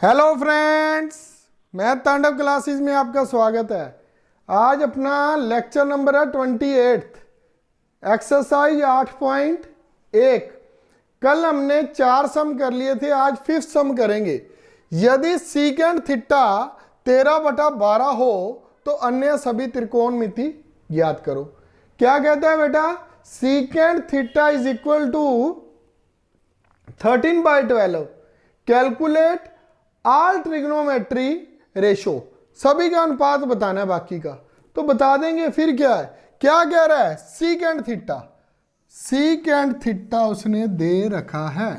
Hello friends, मैं तांडव classes में आपका स्वागत है। आज अपना लेक्चर नंबर है 28, एक्सरसाइज 8.1। कल हमने 4 सम कर लिए थे, आज 5th सम करेंगे। यदि सीकेंड थीटा 13/12 हो तो अन्य सभी त्रिकोणमिति ज्ञात करो। क्या कहता है बेटा? Secant theta is equal to 13/12। Calculate all trigonometry ratio. सभी का अनुपात बताना है, बाकी का तो बता देंगे। फिर क्या है, क्या कह रहा है? सीकेंड थीटा उसने दे रखा है।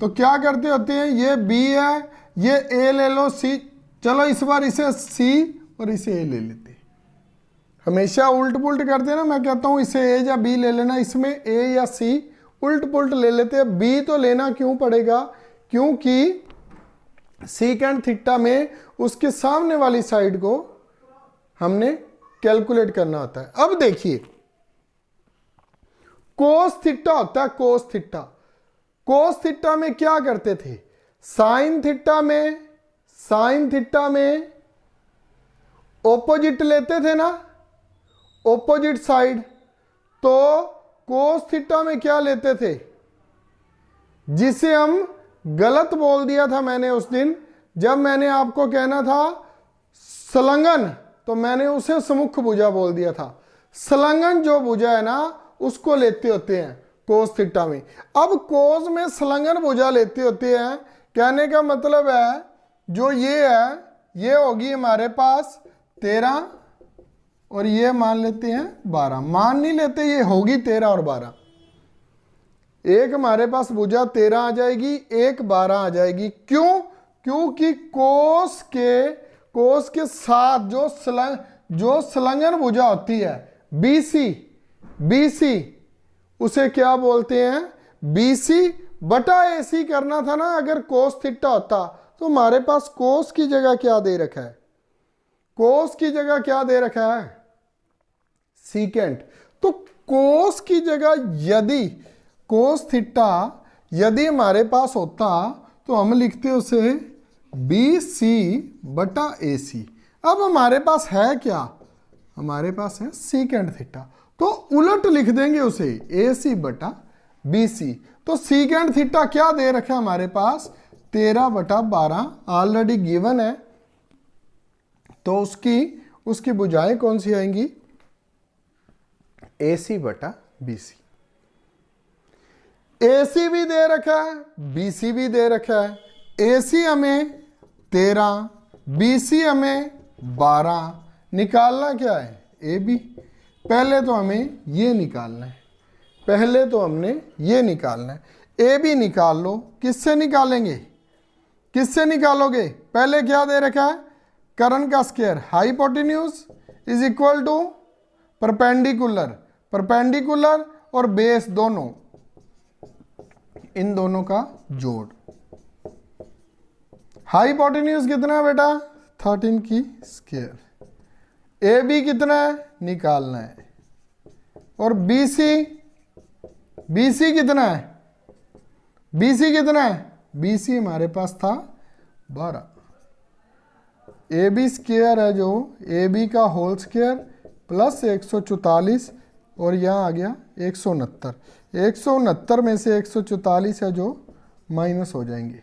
तो क्या करते होते हैं, ये बी है, ये ए ले लो, सी। चलो इस बार इसे सी और इसे ए ले लेते हैं। हमेशा उल्ट पुल्ट करते हैं ना, मैं कहता हूं इसे ए या बी ले लेना, इसमें ए या सी उल्ट पुल्ट ले लेते हैं। बी तो लेना क्यों पड़ेगा? क्योंकि सीकेंड थीटा में उसके सामने वाली साइड को हमने कैलकुलेट करना होता है। अब देखिए, कोस थीटा होता है, कोस थीटा में क्या करते थे? साइन थीटा में ऑपोजिट लेते थे ना, ऑपोजिट साइड। तो कोस थीटा में क्या लेते थे? जिसे हम गलत बोल दिया था मैंने उस दिन, जब मैंने आपको कहना था संलग्न, तो मैंने उसे सम्मुख भुजा बोल दिया था। संलग्न जो भुजा है ना, उसको लेते होते हैं कोस थीटा में। अब कोस में संलग्न भुजा लेते होते हैं, कहने का मतलब है जो ये है, ये होगी हमारे पास 13 और ये मान लेते हैं 12। मान नहीं लेते, ये होगी 13 और 12। एक हमारे पास भुजा 13 आ जाएगी, एक 12 आ जाएगी। क्यों? क्योंकि कोस के साथ जो संलग्न भुजा होती है बीसी, उसे क्या बोलते हैं? बीसी बटा एसी करना था ना। अगर कोस थीटा होता तो हमारे पास कोस की जगह क्या दे रखा है? कोस की जगह क्या दे रखा है? सीकेंट। तो कोस की जगह यदि कोस थीटा यदि हमारे पास होता तो हम लिखते उसे BC/AC। अब हमारे पास है क्या? हमारे पास है सीकेंड थीटा, तो उलट लिख देंगे उसे AC/BC। तो सीकेंड थीटा क्या दे रखा है हमारे पास? 13/12 ऑलरेडी गिवन है। तो उसकी भुजाएं कौन सी आएंगी? AC/BC। AC भी दे रखा है, BC भी दे रखा है। AC हमें 13, BC हमें 12। निकालना क्या है? AB। पहले तो हमें ये निकालना है, AB निकाल लो। किससे निकालेंगे? किससे निकालोगे? पहले क्या दे रखा है? कर्ण का square, hypotenuse is equal to perpendicular और बेस दोनों, इन दोनों का जोड़। हाइपोटेन्यूज कितना है बेटा? 13 की स्क्वायर। AB कितना है? निकालना है। और BC कितना है? BC हमारे पास था 12। AB स्क्वायर है जो, AB का होल स्क्वायर प्लस 144 और यहाँ आ गया 169। 169 में से 144 है जो माइनस हो जाएंगे।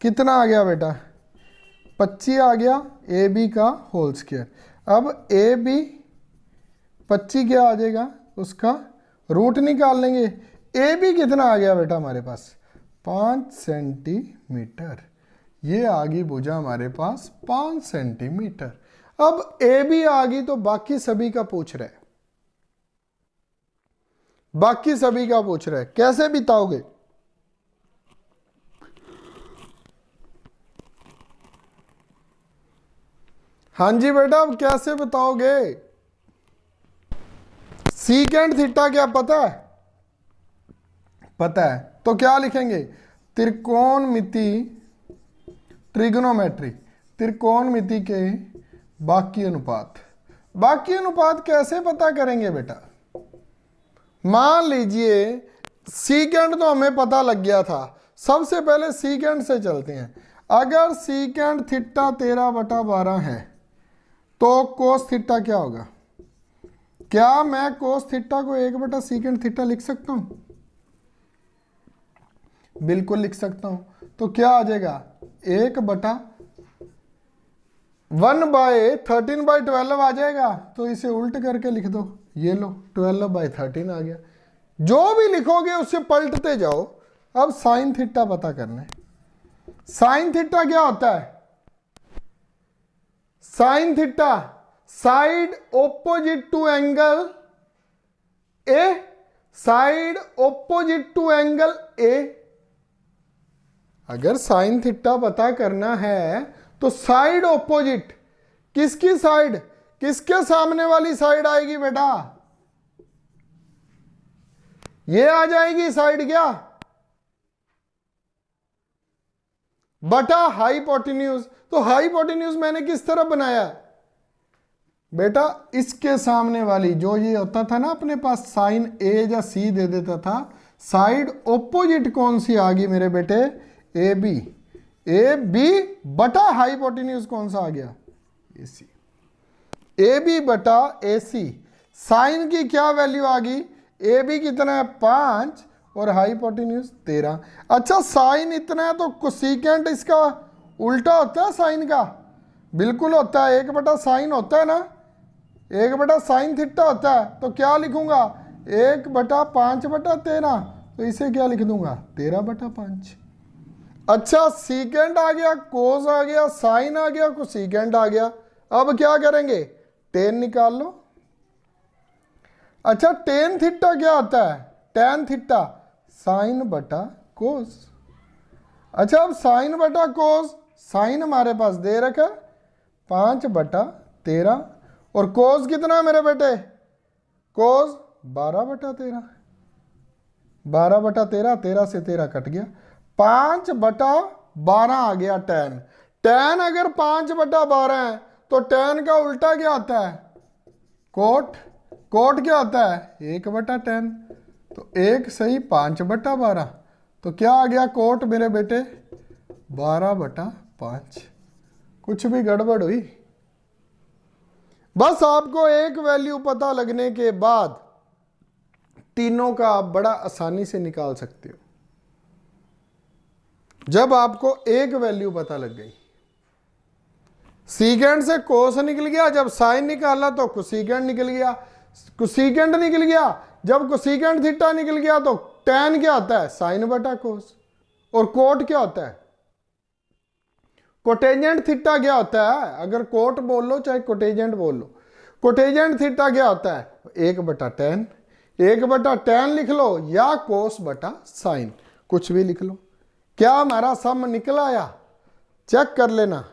कितना आ गया बेटा? 25 आ गया AB का होल स्क्वायर। अब AB 25 क्या आ जाएगा? उसका रूट निकाल लेंगे। AB कितना आ गया बेटा हमारे पास? 5 सेंटीमीटर। ये आ गई भुजा हमारे पास 5 सेंटीमीटर। अब AB आ गई तो बाकी सभी का पूछ रहे, कैसे बिताओगे? हाँ जी बेटा, अब कैसे बताओगे? सीकेंड थीटा क्या पता है? तो क्या लिखेंगे? त्रिकोणमिति के बाकी अनुपात कैसे पता करेंगे बेटा? मान लीजिए सीकेंड तो हमें पता लग गया था, सबसे पहले सीकेंड से चलते हैं। अगर सीकेंड थीटा 13/12 है तो कोस थीटा क्या होगा? क्या मैं कोस थीटा को 1/सीकेंड थीटा लिख सकता हूं? बिल्कुल लिख सकता हूं। तो क्या आ जाएगा? 1/13/12 आ जाएगा। तो इसे उल्ट करके लिख दो, ये लो 12/13 आ गया। जो भी लिखोगे उससे पलटते जाओ। अब साइन थीटा पता करना है। साइन थीटा क्या होता है? Sine theta side opposite to angle A, side opposite to angle A. अगर साइन थीटा पता करना है तो साइड ओपोजिट, किसकी साइड? किसके सामने वाली साइड आएगी बेटा? ये आ जाएगी साइड क्या? बटा हाइपोटेन्यूज। तो हाइपोटेन्यूज मैंने किस तरह बनाया बेटा? इसके सामने वाली, जो ये होता था ना अपने पास साइन ए या सी दे देता था, साइड ओपोजिट कौन सी आ गई मेरे बेटे? A B. ए बी बटा हाइपोटेन्यूज कौन सा आ गया? ए सी। ए बी बटा ए सी। साइन की क्या वैल्यू आ गई? ए बी कितना है? 5 और हाइपोटेन्यूज 13। अच्छा साइन इतना है तो कोसेकेंट इसका उल्टा होता है साइन का? बिल्कुल होता है, 1/साइन होता है ना, 1/साइन थीटा होता है। तो क्या लिखूंगा? 1/5/13। तो इसे क्या लिख दूंगा? 13/5। अच्छा सीकेंड आ गया, कोस आ गया, साइन आ गया, कोसेकेंड आ गया। अब क्या करेंगे? टेन निकाल लो। अच्छा टेन थीटा क्या होता है? टेन थीटा साइन बटा कोस। अच्छा अब साइन बटा कोस, साइन हमारे पास दे रखा 5/13 और कोस कितना है मेरे बेटे? कोस 12/13। 12/13, 13 से 13 कट गया, 5/12 आ गया टेन। टेन अगर 5/12 है तो टेन का उल्टा क्या होता है? कोट। कोट क्या होता है? 1/10। तो 1 सही 5/12। तो क्या आ गया कोट मेरे बेटे? 12/5। कुछ भी गड़बड़ हुई? बस आपको एक वैल्यू पता लगने के बाद तीनों का आप बड़ा आसानी से निकाल सकते हो। जब आपको एक वैल्यू पता लग गई, सीकेंड से कोस निकल गया, जब साइन निकाला तो कोसेकेंड निकल गया, कोसेकेंड निकल गया, जब कोसेकेंड थीटा निकल गया तो टेन क्या होता है? साइन बटा कोस। और कोट क्या होता है? कोटेजेंट थीटा क्या होता है? अगर कोट बोल लो चाहे कोटेजेंट बोल लो, कोटेजेंट थीटा क्या होता है? 1/10। 1/10 लिख लो या कोस बटा साइन, कुछ भी लिख लो। क्या हमारा सम निकल आया? चेक कर लेना।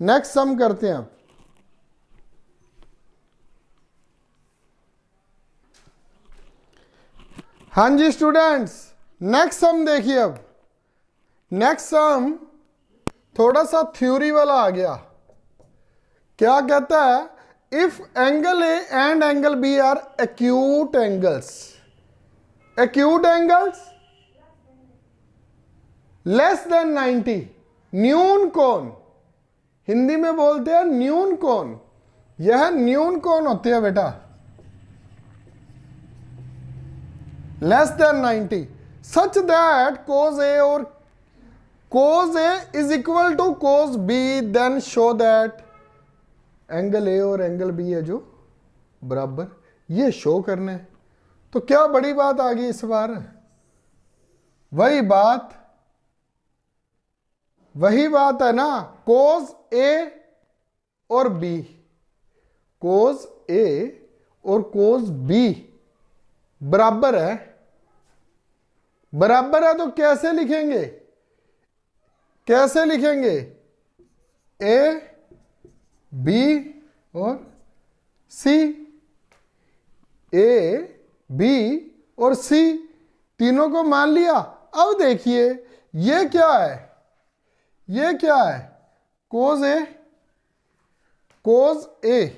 नेक्स्ट सम करते हैं अब। हाँ जी स्टूडेंट्स, नेक्स्ट सम देखिए। अब नेक्स्ट सम थोड़ा सा थ्योरी वाला आ गया। क्या कहता है? If angle A and angle B are acute angles, acute angles less than 90, न्यून कोण, हिंदी में बोलते हैं न्यून कोण। यह न्यून कोण होते हैं बेटा, less than 90, such that cos A और cos A is equal to cos B, then show that angle A और एंगल B है जो बराबर, ये शो करना है। तो क्या बड़ी बात आ गई इस बार? वही बात है ना, cos A और B, cos A और cos B बराबर है। बराबर है तो कैसे लिखेंगे? कैसे लिखेंगे? A B और C, A B और C तीनों को मान लिया। अब देखिए ये क्या है? ये क्या है? cos A, cos A,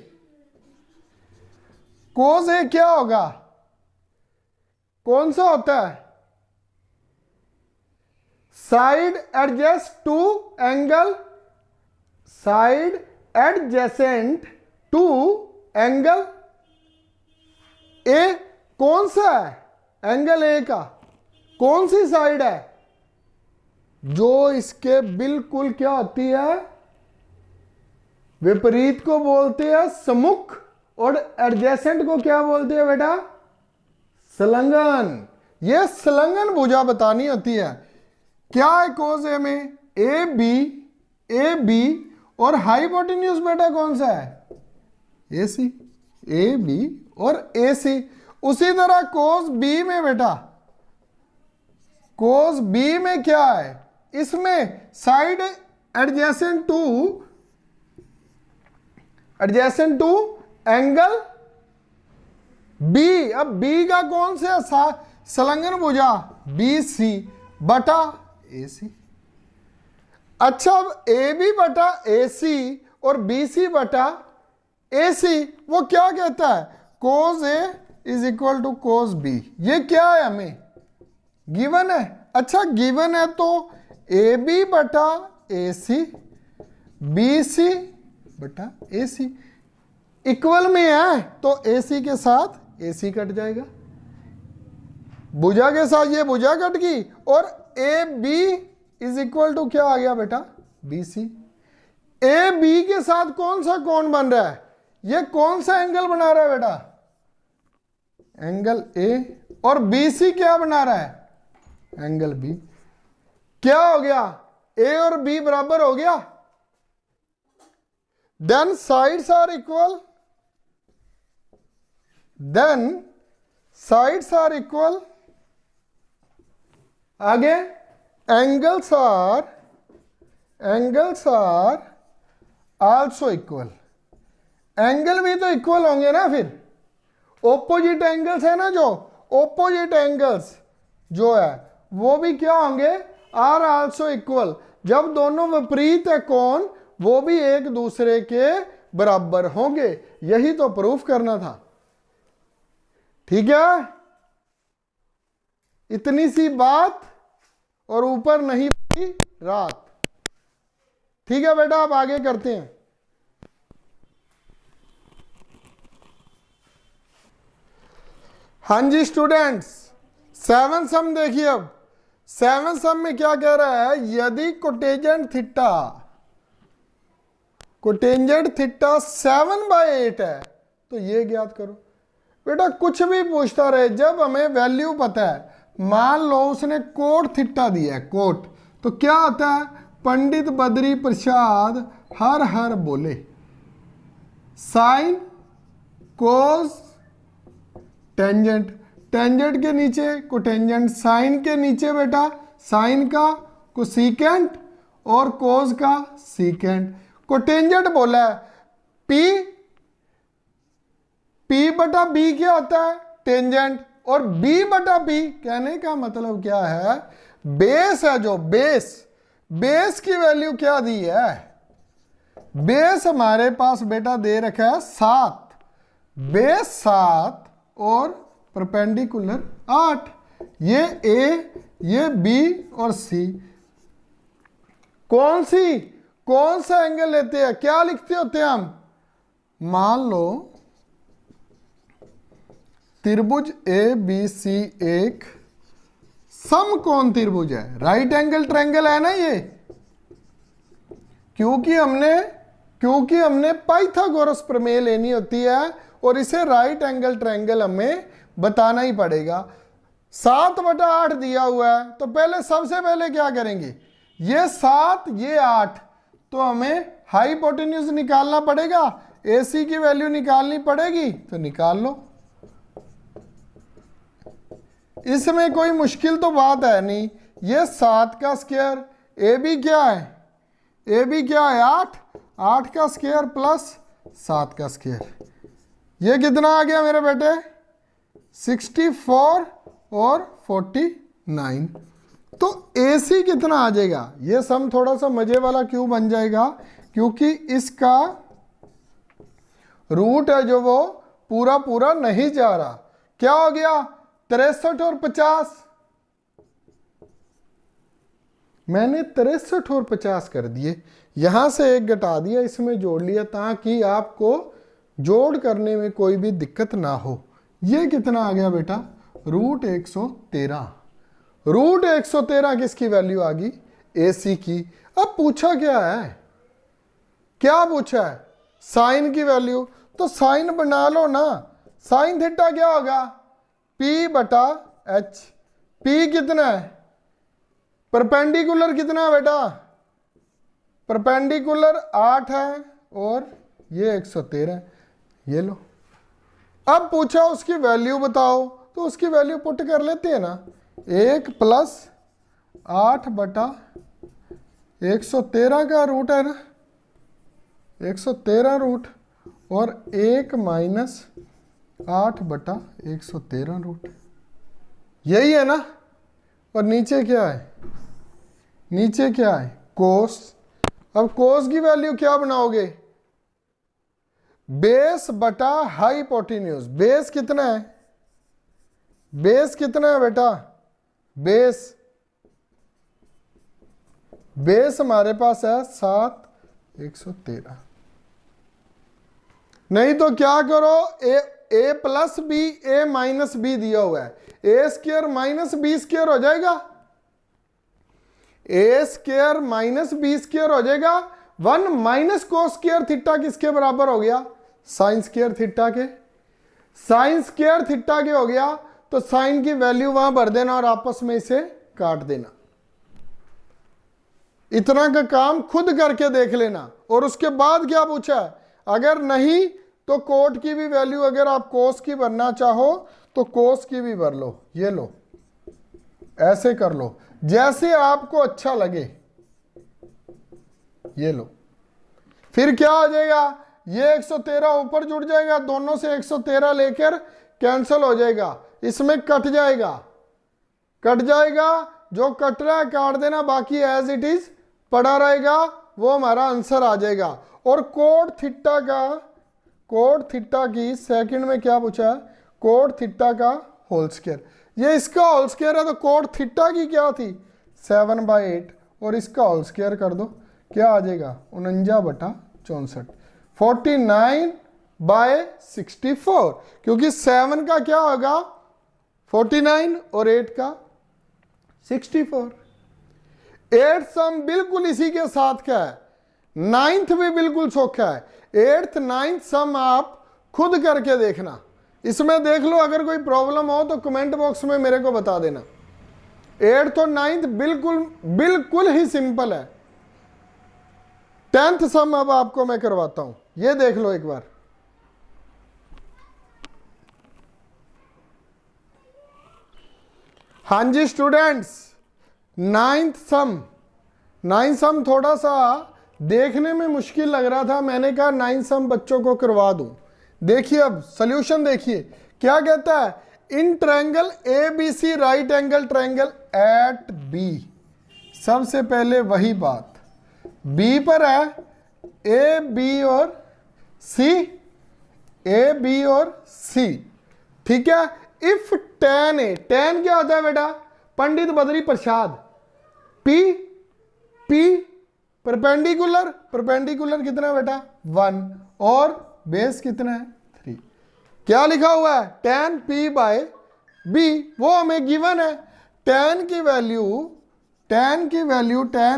cos A क्या होगा? कौन सा होता है? Side adjacent to angle, side adjacent to angle A, कौन सा है एंगल ए का, कौन सी साइड है, जो इसके बिल्कुल क्या होती है, विपरीत को बोलते हैं सम्मुख, और एडजेसेंट को क्या बोलते हैं बेटा, संलग्न। ये संलग्न भुजा बतानी होती है। क्या है कोस ए में, ए बी और हाइपोटेन्यूज बेटा कौन सा है, ए सी, ए बी और ए सी। उसी तरह कोस बी में बेटा, कोस बी में क्या है, इसमें side adjacent to angle B. अब बी का कौन सा संलग्न भुजा, बी सी बटा ए सी। अच्छा, अब ए बी बटा ए सी और बी सी बटा ए सी, वो क्या कहता है, cos A is equal to cos B. ये क्या है, हमें गिवन है। अच्छा, गिवन है तो ए बी बटा ए सी, बी सी बटा ए सी इक्वल में है, तो ए सी के साथ ए सी कट जाएगा, भुजा के साथ ये भुजा कट गई, और A B is equal to क्या आ गया बेटा, बी सी। ए बी के साथ कौन सा कोण बन रहा है, ये कौन सा एंगल बना रहा है बेटा, एंगल ए, और बी सी क्या बना रहा है, एंगल बी। क्या हो गया, ए और बी बराबर हो गया, then sides are equal, then sides are equal, आगे angles are also equal. Angle भी तो इक्वल होंगे ना, फिर ओपोजिट एंगल्स है ना, जो ओपोजिट एंगल्स जो है वो भी क्या होंगे, आर आल्सो इक्वल। जब दोनों विपरीत है कोण, वो भी एक दूसरे के बराबर होंगे। यही तो प्रूफ करना था, ठीक है। इतनी सी बात और ऊपर नहीं पड़ी रात। ठीक है बेटा, अब आगे करते हैं। हाँ जी स्टूडेंट्स, 7 सम देखिए। अब 7 सम में क्या कह रहा है, यदि कोटेंजेंट थीटा 7/8 है तो ये ज्ञात करो। बेटा कुछ भी पूछता रहे, जब हमें वैल्यू पता है, मान लो उसने कोट थीटा दिया है, कोट, तो क्या होता है, पंडित बद्री प्रसाद हर हर बोले, साइन कोस टेंजेंट, टेंजेंट के नीचे कोटेंजेंट, साइन के नीचे बेटा साइन का कोसेकेंट और कोस का सीकेंट। कोटेंजेंट बोला है, पी बटा बी क्या होता है, टेंजेंट, और बी बटा बी कहने का मतलब क्या है, बेस है, जो बेस की वैल्यू क्या दी है, बेस हमारे पास बेटा दे रखा है 7, बेस 7 और परपेंडिकुलर 8। ये ए, ये बी और सी। कौन सा एंगल लेते हैं, क्या लिखते होते हैं हम, मान लो त्रिभुज ए बी सी एक समकोण त्रिभुज है, राइट एंगल ट्रायंगल है ना ये, क्योंकि हमने पाइथागोरस प्रमेय लेनी होती है और इसे राइट एंगल ट्रायंगल हमें बताना ही पड़ेगा। 7/8 दिया हुआ है, तो सबसे पहले क्या करेंगे, ये 7 ये 8, तो हमें हाइपोटेन्यूज निकालना पड़ेगा, AC की वैल्यू निकालनी पड़ेगी, तो निकाल लो। इसमें कोई मुश्किल तो बात है नहीं। ये 7 का स्क्वायर, AB क्या है, AB क्या है 8 का स्क्वायर प्लस 7 का स्क्वायर, ये कितना आ गया मेरे बेटे, 64 और 49। तो AC कितना आ जाएगा, ये सम थोड़ा सा मजे वाला क्यों बन जाएगा, क्योंकि इसका रूट है जो वो पूरा नहीं जा रहा। क्या हो गया, 63 और 50, मैंने 63 और 50 कर दिए, यहां से एक घटा दिया, इसमें जोड़ लिया ताकि आपको जोड़ करने में कोई भी दिक्कत ना हो। ये कितना आ गया बेटा? रूट 113। रूट 113 किसकी वैल्यू आ गई? AC की। अब पूछा क्या है? क्या पूछा है? साइन की वैल्यू। तो साइन बना लो ना। साइन थीटा क्या होगा? P बटा H। P कितना है? परपेंडिकुलर कितना है बेटा? परपेंडिकुलर 8 है और ये 113। ये लो। अब पूछा उसकी वैल्यू बताओ, तो उसकी वैल्यू पुट कर लेते हैं ना। 1 प्लस 8 बटा 113 का रूट है ना, 113 रूट, और 1 माइनस 8 बटा 113 रूट, यही है ना। और नीचे क्या है? नीचे क्या है? कोस। अब कोस की वैल्यू क्या बनाओगे? बेस बटा हाइपोटेन्यूज। बेस कितना है? बेस कितना है बेटा? बेस हमारे पास है 7, 113। नहीं तो क्या करो, ए प्लस बी, ए माइनस बी दिया हुआ है, ए स्क्वायर माइनस बी स्क्वायर हो जाएगा। ए स्क्वायर माइनस बी स्क्वायर हो जाएगा। 1 माइनस कोस स्क्वायर थीटा किसके बराबर हो गया? साइन स्क्वायर थीटा के। साइन स्क्वायर थीटा के हो गया, तो साइन की वैल्यू वहां भर देना और आपस में इसे काट देना। इतना का काम खुद करके देख लेना। और उसके बाद क्या पूछा है? अगर नहीं तो कोट की भी वैल्यू, अगर आप कोस की भरना चाहो तो कोस की भी भर लो। ये लो, ऐसे कर लो जैसे आपको अच्छा लगे। ये लो, फिर क्या आ जाएगा? ये 113 ऊपर जुड़ जाएगा, दोनों से 113 लेकर कैंसिल हो जाएगा, इसमें कट जाएगा। कट जाएगा, जो कट रहा है काट देना, बाकी एज इट इज पड़ा रहेगा, वो हमारा आंसर आ जाएगा। और कोट थीटा का, कोट थीटा की सेकंड में क्या पूछा है? कोट थीटा का होल स्क्वायर। ये इसका होल स्क्वायर है, तो कोट थीटा की क्या थी? 7/8, और इसका होल स्क्वायर कर दो, क्या आ जाएगा? 49 बटा 64, 49/64। क्योंकि 7 का क्या होगा? 49 और 8 का 64। 8th सम बिल्कुल इसी के साथ का है, 9th भी बिल्कुल सोखा है। 8th 9th सम आप खुद करके देखना। इसमें देख लो, अगर कोई प्रॉब्लम हो तो कमेंट बॉक्स में मेरे को बता देना। 8th और 9th बिल्कुल ही सिंपल है। 10th सम अब आपको मैं करवाता हूं, ये देख लो एक बार। हाँ जी स्टूडेंट्स, 9th सम थोड़ा सा देखने में मुश्किल लग रहा था, मैंने कहा 9th सम बच्चों को करवा दूं। देखिए अब सॉल्यूशन देखिए क्या कहता है। In triangle ABC right angle triangle eight B। सबसे पहले वही बात, B पर है AB और C, ठीक है। इफ tan A, tan क्या होता है बेटा? पंडित बद्री प्रसाद। P परपेंडिकुलर कितना है बेटा? 1, और बेस कितना है? 3। क्या लिखा हुआ है? tan P/B, वो हमें गिवन है। tan की वैल्यू tan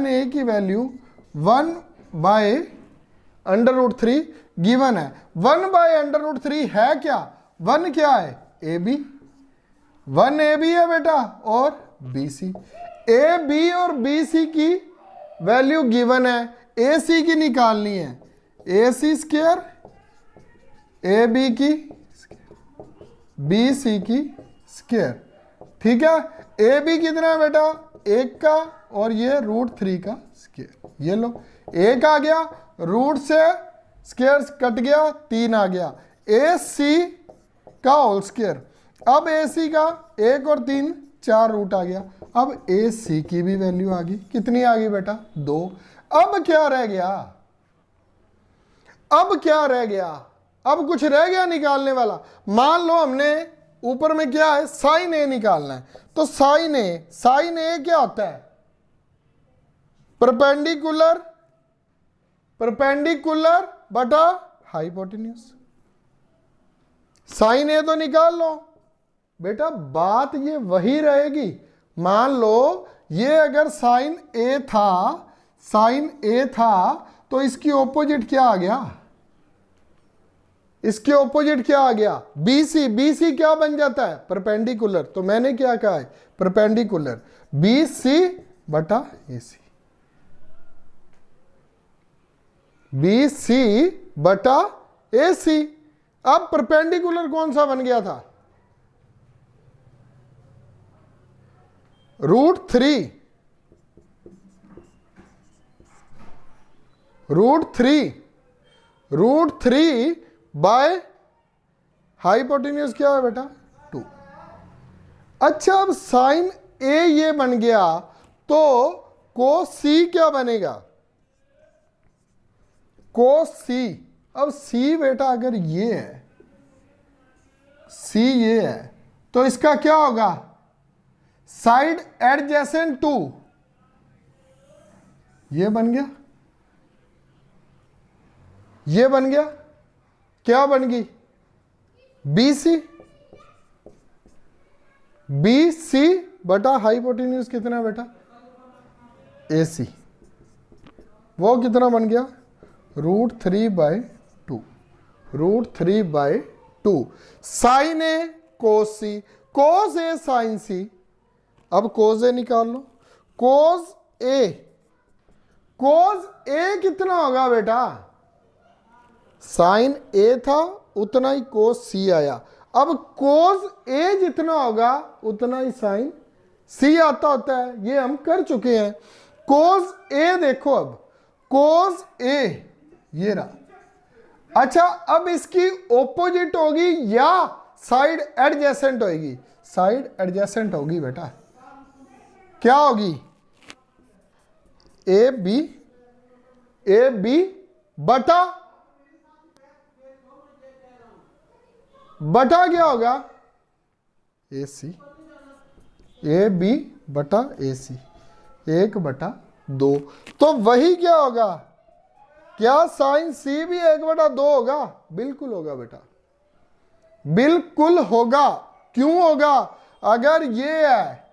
A की वैल्यू 1/√3 गिवन है। 1/√3 है क्या? 1 क्या है? AB, 1 AB है बेटा, और BC। AB और BC की वैल्यू गिवन है, AC की निकालनी है। AC स्क्वायर, AB की, BC की स्क्वायर, ठीक है। AB कितना है बेटा? 1 का, और ये √3 का स्क्वायर। ये लो, 1 आ गया, रूट से स्क्वायर कट गया, 3 आ गया। AC का होल स्क्वायर। अब AC का 1 और 3, 4 रूट आ गया। अब AC की भी वैल्यू आ गई, कितनी आ गई बेटा? 2। अब क्या रह गया? अब कुछ रह गया निकालने वाला। मान लो हमने ऊपर में क्या है? साइन A निकालना है, तो साइन A क्या होता है? परपेंडिकुलर परपेंडिकुलर बटा हाइपोटेन्यूज। साइन ए तो निकाल लो बेटा, बात ये वही रहेगी। मान लो ये अगर साइन ए था तो इसकी ऑपोजिट क्या आ गया, इसके ऑपोजिट क्या आ गया, बीसी। बीसी क्या बन जाता है, परपेंडिकुलर। तो मैंने क्या कहा है, परपेंडिकुलर बीसी बटा एसी, बीसी बटा एसी। अब परपेंडिकुलर कौन सा बन गया था, √3 बाय हाइपोटेन्यूज क्या है बेटा 2। अच्छा अब साइन ए ये बन गया तो कोस सी क्या बनेगा, कोस सी। अब सी बेटा अगर ये है, सी ये है तो इसका क्या होगा, साइड एडजेसेंट टू, ये बन गया, ये बन गया, क्या बन गई बीसी। बीसी बटा हाइपोटेन्यूज कितना बेटा एसी, वो कितना बन गया √3/2, √3/2। साइन ए कोस सी, कोस ए साइन सी। अब कोस ए निकाल लो, कोस ए कितना होगा बेटा, साइन ए था उतना ही कोस सी आया। अब कोस ए जितना होगा उतना ही साइन सी आता होता है, ये हम कर चुके हैं। कोस ए देखो, अब कोस ए ये रहा। अच्छा अब इसकी ऑपोजिट होगी या साइड एडजेसेंट होगी, साइड एडजेसेंट होगी बेटा, क्या होगी ए बी बटा क्या होगा ए सी, ए बी बटा ए सी, 1/2। तो वही क्या होगा, क्या साइन सी भी 1/2 होगा, बिल्कुल होगा बेटा, बिल्कुल होगा। क्यों होगा, अगर ये है,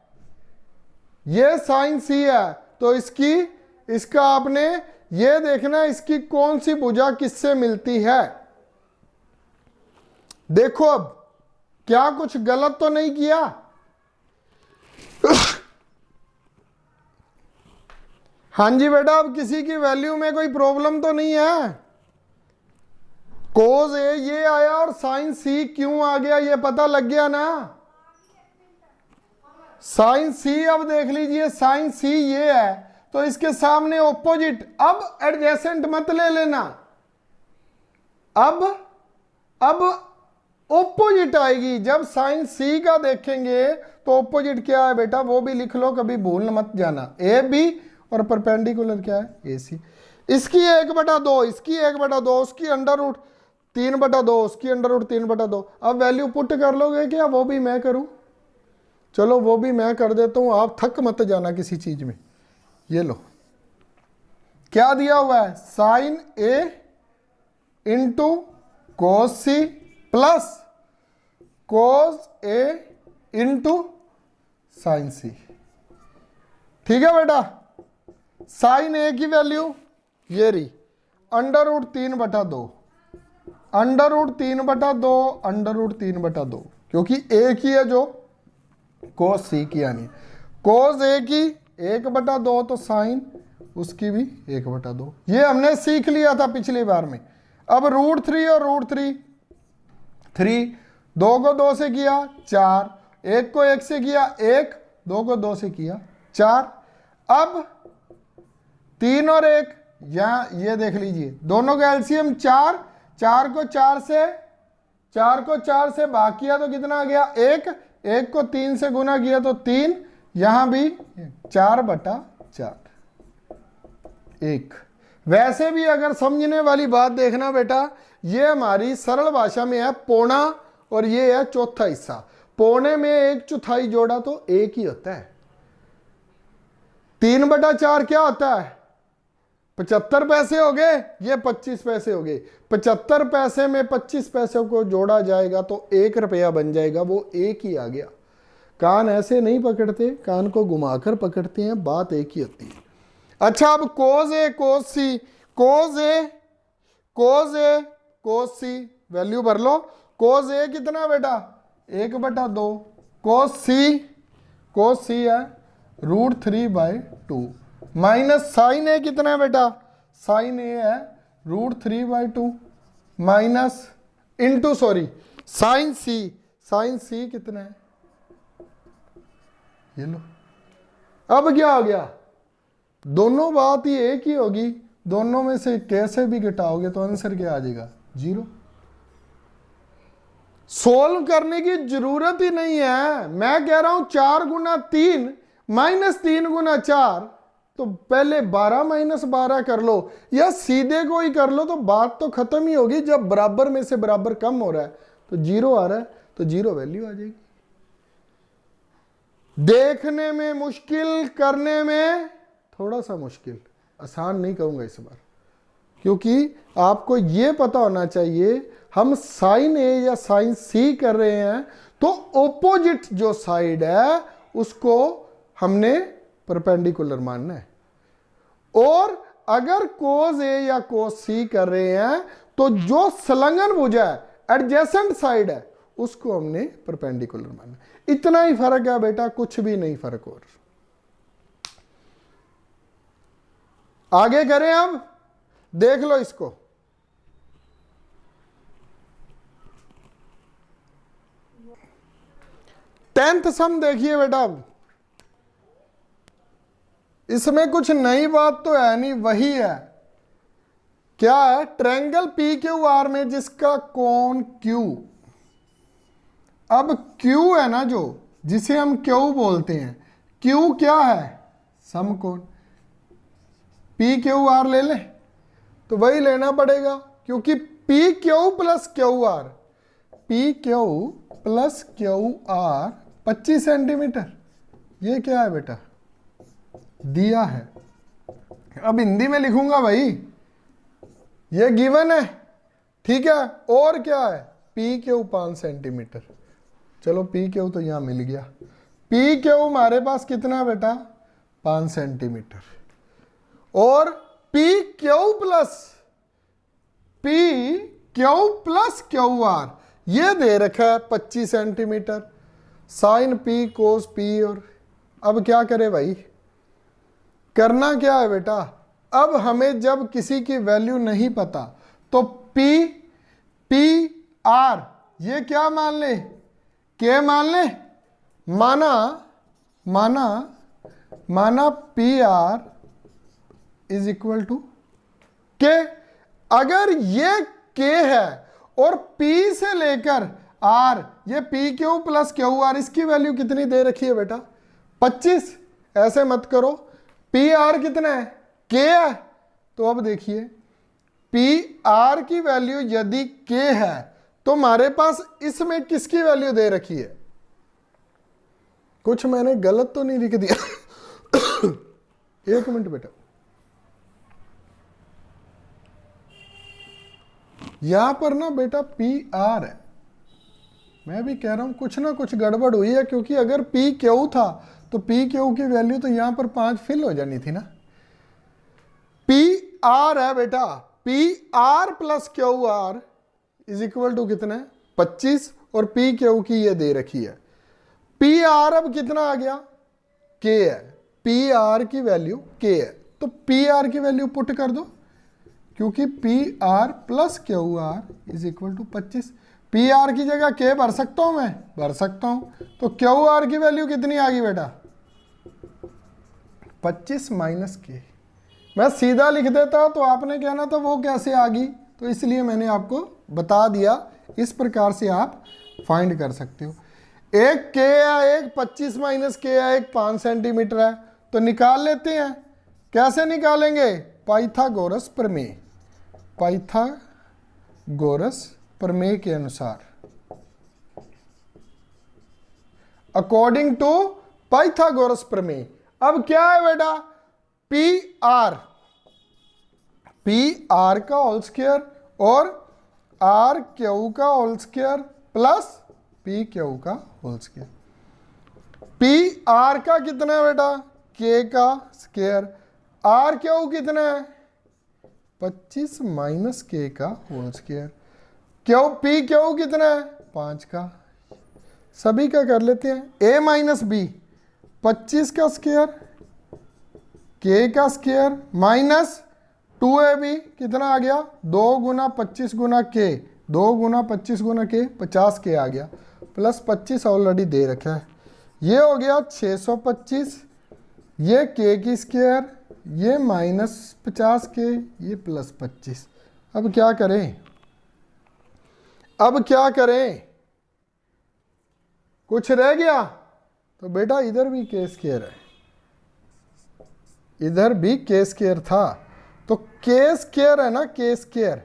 ये साइन सी है तो इसका आपने ये देखना है इसकी कौन सी भुजा किससे मिलती है। देखो अब क्या कुछ गलत तो नहीं किया, हाँ जी बेटा, अब किसी की वैल्यू में कोई प्रॉब्लम तो नहीं है। कोस ए ये आया और साइन सी क्यों आ गया ये पता लग गया ना। साइन सी अब देख लीजिए, साइन सी ये है तो इसके सामने ऑपोजिट, अब एडजेसेंट मत ले लेना, अब ऑपोजिट आएगी। जब साइन सी का देखेंगे तो ऑपोजिट क्या है बेटा वो भी लिख लो, कभी भूल मत जाना, ए बी और परपेंडिकुलर क्या है ए सी। इसकी 1/2, इसकी 1/2, उसकी √3/2, उसकी √3/2। अब वैल्यू पुट कर लोगे क्या, वो भी मैं करूं, चलो वो भी मैं कर देता हूं, आप थक मत जाना किसी चीज में। ये लो क्या दिया हुआ है, sine A into cos C plus cos A into sine C. ठीक है बेटा, साइन ए की वैल्यू ये रही √3/2, √3/2, क्योंकि ए की है जो कोस सी की, यानी कोस ए की 1/2 तो साइन उसकी भी 1/2। ये हमने सीख लिया था पिछली बार में। अब √3 और √3, 2 को 2 से किया 4, 1 को 1 से किया 1, 2 को 2 से किया 4। अब 3 और 1 यहां ये देख लीजिए, दोनों का एलसीएम 4, 4 को 4 से भाग किया तो कितना आ गया 1, 1 को 3 से गुना किया तो 3, यहां भी 4/4, 1। वैसे भी अगर समझने वाली बात देखना बेटा, ये हमारी सरल भाषा में है पौना और ये है चौथा हिस्सा। पौने में 1/4 जोड़ा तो 1 ही होता है, 3/4 क्या होता है? 75 पैसे हो गए, ये 25 पैसे हो गए। 75 पैसे में 25 पैसे को जोड़ा जाएगा तो 1 रुपया बन जाएगा, वो एक ही आ गया। कान ऐसे नहीं पकड़ते, कान को घुमाकर पकड़ते हैं, बात एक ही होती है। अच्छा, अब कोज ए कोज सी, कोज ए कोज सी वैल्यू भर लो। कोज ए कितना बेटा? 1/2। कोज सी है √3/2 माइनस साइन ए कितना है बेटा? साइन ए है √3/2 माइनस इंटू साइन सी कितना है? ये लो। अब क्या हो गया? दोनों बात ही एक ही होगी, दोनों में से कैसे भी घटाओगे तो आंसर क्या आ जाएगा? 0। सोल्व करने की जरूरत ही नहीं है। मैं कह रहा हूं 4 × 3 माइनस 3 × 4, तो पहले 12 - 12 कर लो या सीधे को ही कर लो, तो बात तो खत्म ही होगी। जब बराबर में से बराबर कम हो रहा है तो 0 आ रहा है, तो 0 वैल्यू आ जाएगी। देखने में मुश्किल, करने में थोड़ा सा मुश्किल, आसान नहीं कहूंगा इस बार, क्योंकि आपको यह पता होना चाहिए हम साइन ए या साइन सी कर रहे हैं तो ओपोजिट जो साइड है उसको हमने परपेंडिकुलर मानना है, और अगर कोस ए या कोस सी कर रहे हैं तो जो संलग्न भुजा है एडजेसेंट साइड है उसको हमने परपेंडिकुलर मानना है। इतना ही फर्क है बेटा, कुछ भी नहीं फर्क। और आगे करें, अब देख लो इसको। 10th सम देखिए बेटा। अब इसमें कुछ नई बात तो है नहीं, वही है। क्या है? ट्रायंगल पी क्यू आर में जिसका कोण क्यू, अब क्यू है ना, जो जिसे हम क्यू बोलते हैं, क्यू क्या है? समकोण। पी क्यू आर ले लें तो वही लेना पड़ेगा, क्योंकि P Q plus Q are, P Q plus Q are 25 centimetre, ये क्या है बेटा? दिया है। अब हिंदी में लिखूंगा भाई, ये गिवन है, ठीक है। और क्या है? P Q 5 centimetre. चलो पी क्यू तो यहां मिल गया। पी क्यू हमारे पास कितना है बेटा? 5 सेंटीमीटर। और P Q plus Q are ये दे रखा है 25 centimetre. Sign P cos P. और अब क्या करे भाई? करना क्या है बेटा? अब हमें जब किसी की वैल्यू नहीं पता तो पी आर ये क्या मान ले? के मान ले। माना P R is equal to K. अगर ये के है और पी से लेकर आर, ये P Q plus Q are, इसकी वैल्यू कितनी दे रखी है बेटा? 25। ऐसे मत करो, पी आर कितना है? के है। तो अब देखिए, पी आर की वैल्यू यदि के है तो हमारे पास इसमें किसकी वैल्यू दे रखी है? कुछ मैंने गलत तो नहीं लिख दिया? एक मिनट बेटा, यहां पर ना बेटा पी आर है। मैं भी कह रहा हूं कुछ ना कुछ गड़बड़ हुई है, क्योंकि अगर पी क्यू था तो पी क्यू की वैल्यू तो यहां पर 5 फिल हो जानी थी ना। पी आर है बेटा, P R plus Q R is equal to कितना है? 25। और पी क्यू की ये दे रखी है। पी आर अब कितना आ गया? के है। पी आर की वैल्यू के है, तो पी आर की वैल्यू पुट कर दो, क्योंकि P R plus Q R is equal to 25। P R की जगह के भर सकता हूं मैं? भर सकता हूं। तो क्यू आर की वैल्यू कितनी आ गई बेटा? 25 माइनस के। मैं सीधा लिख देता तो आपने कहना था वो कैसे आ गई, तो इसलिए मैंने आपको बता दिया। इस प्रकार से आप फाइंड कर सकते हो। एक के है, एक 25 माइनस के है, एक 5 सेंटीमीटर है, तो निकाल लेते हैं। कैसे निकालेंगे? पाइथागोरस प्रमेय। पाइथागोरस प्रमेय के अनुसार, अकॉर्डिंग टू पाइथागोरस प्रमेय। अब क्या है बेटा? पी आर का होल स्क्वायर और आर क्यू का whole square plus P Q का होल स्क्वायर। पी आर का कितना है बेटा, के का स्क्वायर। आर क्यू कितना है 25 माइनस के का whole square. Q P Q कितना है 5 का। सभी का कर लेते हैं। ए माइनस बी 25 का स्क्वायर के का स्क्वायर माइनस 2ab कितना आ गया 2 गुना 25 गुना के, 2 गुना 25 गुना के 50 के आ गया, प्लस 25 ऑलरेडी दे रखा है। ये हो गया 625, ये के की स्क्वायर, ये माइनस 50 के, ये प्लस 25। अब क्या करें, अब क्या करें, कुछ रह गया तो बेटा इधर भी के स्क्वायर है, इधर भी के स्क्वायर था तो के स्क्वायर है ना, के स्क्वायर,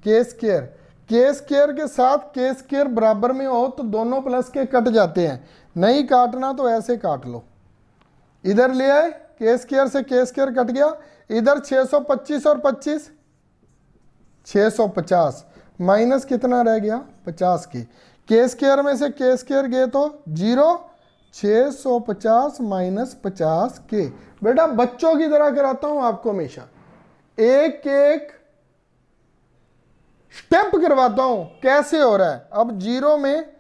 के स्क्वायर, के स्क्वायर के साथ के स्क्वायर बराबर में हो तो दोनों प्लस के कट जाते हैं, नहीं काटना तो ऐसे काट लो। इधर ले आए के स्क्वायर से के स्क्वायर कट गया, इधर 625 और 25 650 माइनस कितना रह गया 50 के स्क्वायर में से के स्क्वायर गए तो 0, 650 माइनस 50 के। बेटा बच्चों की तरह कराता हूं आपको, हमेशा एक एक स्टेप करवाता हूं कैसे हो रहा है। अब 0 में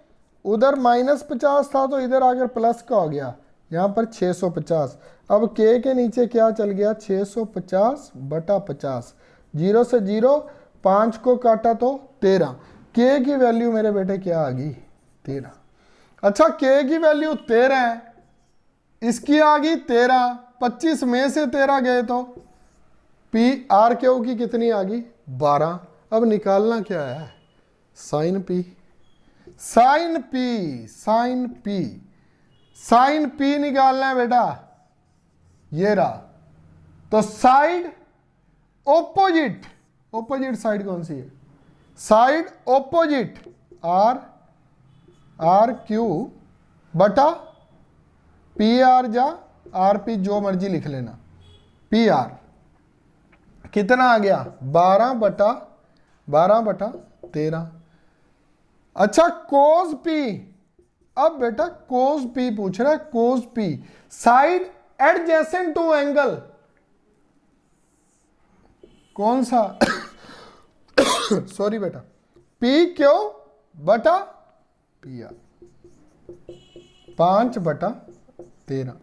उधर माइनस 50 था तो इधर आकर प्लस का हो गया, यहां पर 650। अब के नीचे क्या चल गया 650 बटा 50, 0 से 0 5 को काटा तो 13। के की वैल्यू मेरे बेटे क्या आ गई 13। अच्छा के की वैल्यू 13 है, इसकी आ गई 13, 25 में से 13 गए तो पी आर क्यू की कितनी आ गई 12। अब निकालना क्या है sine P, sine P, sine P, sine P निकालना है बेटा, ये रहा। तो साइड ओपोजिट, ओपोजिट साइड कौन सी है, side opposite R, R Q बटा पी आर जा आर पी जो मर्जी लिख लेना, पी आर कितना आ गया 12 बटा 13। अच्छा कोस पी, अब बेटा कोस पी पूछ रहा है, cos P side adjacent to angle कौन सा सॉरी बेटा पी क्यू बटा पी आर 5 बटा 13।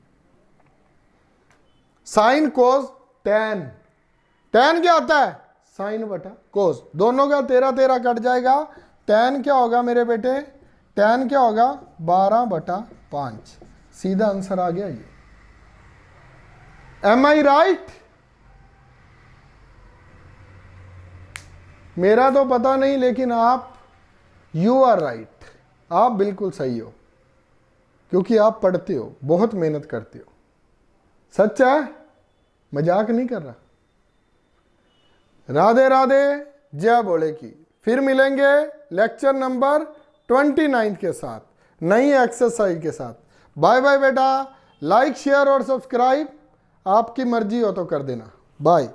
साइन कोस टेन, टेन क्या आता है साइन बटा कोस, दोनों का 13 13 कट जाएगा। टेन क्या होगा मेरे बेटे, टेन क्या होगा 12 बटा 5। सीधा आंसर आ गया ये। एम आई राइट? मेरा तो पता नहीं, लेकिन आप यू आर राइट, आप बिल्कुल सही हो, क्योंकि आप पढ़ते हो, बहुत मेहनत करते हो। सच है, मजाक नहीं कर रहा। राधे राधे, जय बोले की। फिर मिलेंगे लेक्चर नंबर 29 के साथ, नई एक्सरसाइज के साथ। बाय बाय बेटा। लाइक शेयर और सब्सक्राइब आपकी मर्जी हो तो कर देना। बाय।